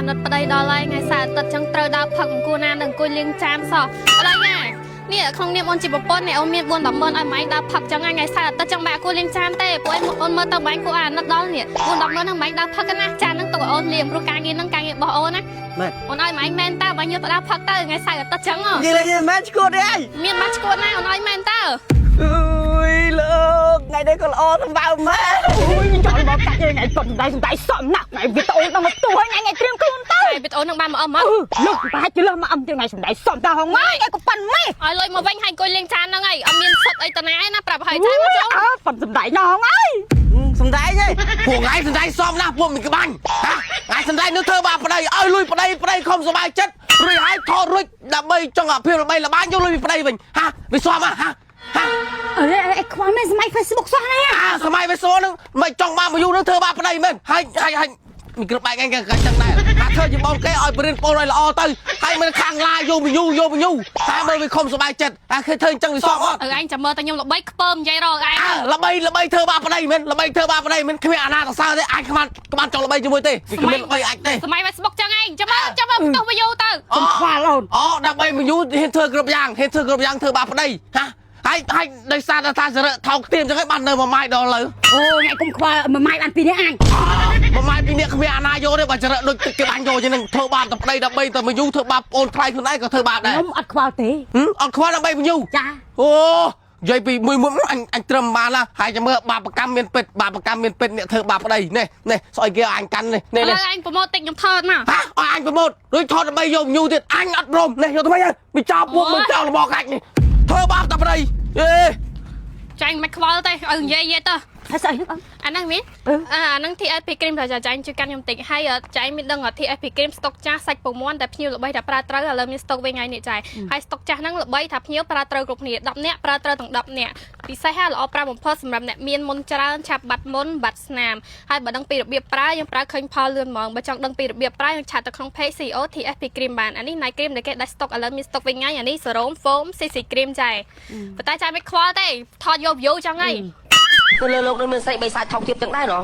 ណិតប្តីដល់ហើយថ្ងៃសារទឹកចឹងត្រូវដើរផឹកអង្គណានឹងអង្គលៀងចានសោះអត់ហើយនេះក្នុងនាមអូនជាប្រពន្ធនេះអូនមាន4-10ម៉ឺនឲ្យម៉ែដើរផឹកចឹងថ្ងៃសារទឹកចឹងម៉ែអង្គលៀងចានទេព្រោះអូនមើលទៅម៉ែគួរអាណិតដល់នេះ4-10ម៉ឺនហ្នឹងម៉ែដើរផឹកណាចានហ្នឹងទុកអូនលៀងព្រោះការងារហ្នឹងការងាររបស់អូនណាមែនអូនឲ្យម៉ែមែនតើបើញើទៅដើរផឹកទៅថ្ងៃសារទឹកចឹងនិយាយមែនឈួតទេមានបាច់ឈួតណាអូនឲ្យមែនតើអើយលោកថ្ងៃនេះក៏ល្អសម្បើម៉ែអូយចូលមកកាច់ថ្ងៃប៉ុនសំដៃសំណាក់ថ្ងៃវីដេអូនឹងមកទួថ្ងៃត្រៀមខ្លួនទៅវីដេអូនឹងបានមកអមមកលោកប្រហែលជាលើសមកអមថ្ងៃសំដៃសំតើហងម៉ែក៏ប៉ុនម៉ែឲ្យលុយមកវិញហើយអង្គលៀងចានហ្នឹងហើយអត់មានសុទ្ធអីតាណាឯណាប្រាប់ហើយចាមកចូលប៉ុនសំដៃណងហើយសំដៃទេពួកថ្ងៃសំដៃសំណាពួកមិនក្បាញ់ថ្ងៃសំដៃនៅធ្វើបាបប្តីឲ្យលុយប្តីខំសុបាយចិត្តរួចហើយថតរួចដើម្បីចង់អាភិបល្បីល្បាញយកលុយពីប្តីវិញវាសំអើខ្វល់មែនសម័យ Facebook សោះណាសម័យ Facebook ហ្នឹងមិនចង់បានមកយូរនឹងធ្វើបាបប្តីមែនហើយមីក្រូបែកហ្នឹងក៏ចឹងដែរធ្វើជាបងគេឲ្យបរិញ្ញាបត្រឲ្យល្អទៅហើយមិនខាងឡាយយកបញ្ញូតែមើលវាខំសុបាយចិត្តឃើញធ្វើអញ្ចឹងវាសមអត់ឯងចាំមើលតែខ្ញុំល្បីខ្ពើមនិយាយរកឯងល្បីធ្វើបាបប្តីមែនល្បីធ្វើបាបប្តីមែនគ្មានអាណាសរសើរទេអាចគ្មានចង់ល្បីជាមួយទេវាគ្មានល្បីអាចទេសម័យ Facebook ចឹងឯងចាំមើលផ្ទុះវាយូរទៅខ្ញុំខ្វល់អូនដើម្បីបញ្ញូហ៊ានធ្វើគ្រប់យ៉ាងធ្វើបាបប្តីហើយដោយសារថាសរៈថោកទៀមចឹងហើយបាននៅមួយម៉ាយដល់លើអូថ្ងៃគុំខ្វល់មួយម៉ាយបាន2នាក់អញមួយម៉ាយ2នាក់គ្មានអាណាយកទេបើចរៈដូចគេបាញ់យកចឹងធ្វើបាបតែប្តីដើម្បីតែបញ្ញូធ្វើបាបអូនថ្លៃខ្លួនឯងក៏ធ្វើបាបដែរខ្ញុំអត់ខ្វល់ទេអត់ខ្វល់ដើម្បីបញ្ញូចាអូនិយាយពីមួយអញត្រឹមបានឡាហើយចាំមើលបាបកម្មមានពិតអ្នកធ្វើបាបប្តីនេះស្អីគេអញកាន់នេះឥឡូវអញប្រម៉ូទតិចខ្ញុំថតមកអញប្រម៉ូទរួចថតដើម្បីយកបញ្ញូទៀតអញអត់ព្រមនេះយកទៅវិញហើយវាចោលពួកមើលចោលរបស់កាច់នេះធ្វើបាបតែប្តីចាញ់មិនខ្វល់ទេឲ្យនិយាយទៅហើយស្អីហ្នឹងអាហ្នឹងមានអាហ្នឹង TSP cream តែចាញ់ជួយកាន់ខ្ញុំតិចហើយចាញ់មានដឹង TSP cream ស្តុកចាស់សាច់ពងមាន់តែភ្ញៀវល្បីថាប្រើត្រូវឥឡូវមានស្តុកវិញហើយនេះចាយហើយស្តុកចាស់ហ្នឹងល្បីថាភ្ញៀវប្រើត្រូវគ្រប់គ្នា10នាក់ប្រើត្រូវទាំង10នាក់ពិសេសហើយល្អប្រើបំផុតសម្រាប់អ្នកមានមុនច្រើនឆាប់បាត់មុនបាត់ស្នាមហើយបើដឹងពីរបៀបប្រើយើងប្រើឃើញផលលឿនហ្មងបើចង់ដឹងពីរបៀបប្រើយើងឆាតទៅក្នុង page CEO TSP cream បានអានេះ night cream ដែលគេដាច់ស្តុកឥឡូវមានស្តុកវិញហើយអានេះ serum foam CC cream ចាយប៉ុន្តែចាយមិនខ្វល់ទេថតយក view ចឹងហើយទៅលើលោកនឹងមានស្រីបីសាច់ថោកទៀតទាំងដែរណោះ